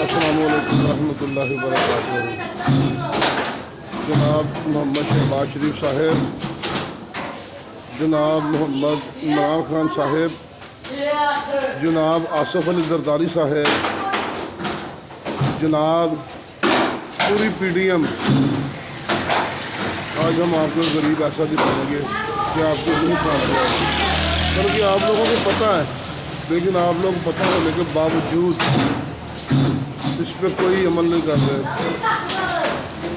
अस्सलामु अलैकुम रहमतुल्लाहि व बरकातुहू। जनाब मोहम्मद शहबाज शरीफ साहेब, जनाब मोहम्मद इमरान खान साहेब, जनाब आसफ अली जरदारी साहेब, जनाब पूरी PDM, आज हम आपको गरीब ऐसा दिखाएंगे कि आपको नहीं पहुँच जाए, क्योंकि आप लोगों को पता है, लेकिन आप लोग पता होने के बावजूद इस पर कोई अमल नहीं कर रहे।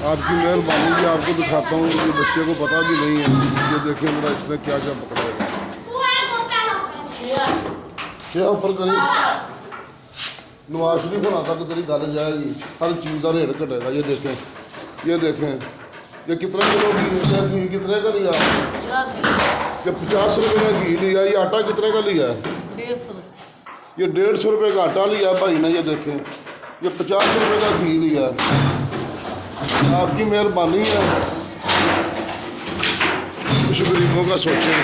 आपकी मेहरबानी जी, आपको दिखाता हूँ कि बच्चे को पता भी नहीं है। ये देखें मेरा इसने क्या क्या पकड़ा है। क्या ऊपर करी नवाज शरीफ होना तक तेरी गल जाएगी, हर चीज़ का रेट घटेगा। ये देखें, ये देखें, ये कितने किलो घी कितने का लिया? ये 50 रुपये का घी लिया। ये आटा कितने का लिया? 150। ये 150 रुपये का आटा लिया भाई ने। ये देखें, ये 50 रुपये का घी लिया। आपकी मेहरबानी है, कुछ गरीबों का सोचें,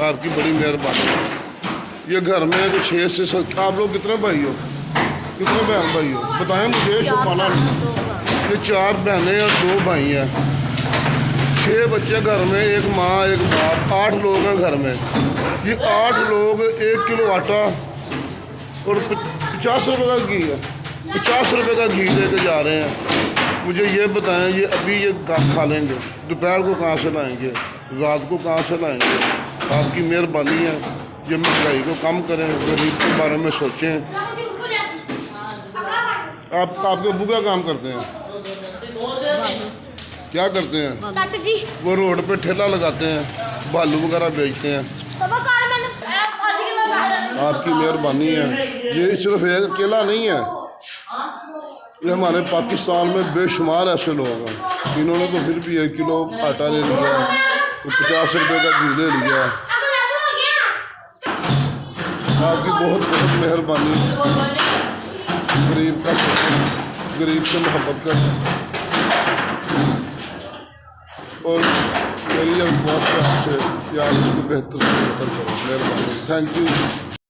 आपकी बड़ी मेहरबानी है। ये घर में तो 6 से 7, आप लोग कितने भाई हो, कितने बहन भाई हो बताएं मुझे, छुपाना नहीं। ये 4 बहनें और 2 भाई हैं, 6 बच्चे घर में, 1 माँ 1 बाप, 8 लोग हैं घर में। ये 8 लोग 1 किलो आटा और 50 रुपये का घी है, 50 रुपये का घी लेके जा रहे हैं। मुझे ये बताएं, ये अभी ये खा लेंगे, दोपहर को कहाँ से लाएंगे, रात को कहाँ से लाएंगे? आपकी मेहरबानी है, ये महंगाई को कम करें, गरीब के बारे में सोचें। आपके अब्बू क्या काम करते हैं? क्या करते हैं? वो रोड पे ठेला लगाते हैं, बालू वगैरह बेचते हैं। आपकी मेहरबानी है। ये सिर्फ एक अकेला नहीं है, ये हमारे पाकिस्तान में बेशुमार ऐसे लोग हैं। इन्होंने तो फिर भी 1 किलो आटा ले लिया, तो 50 रुपये का घी ले लिया। आपकी बहुत बहुत मेहरबानी, गरीब का गरीब से मोहब्बत करें। और मेरी रिक्वेस्ट है आपसे कि आप इसको बेहतर से बेहतर करें। मेहरबानी, थैंक यू।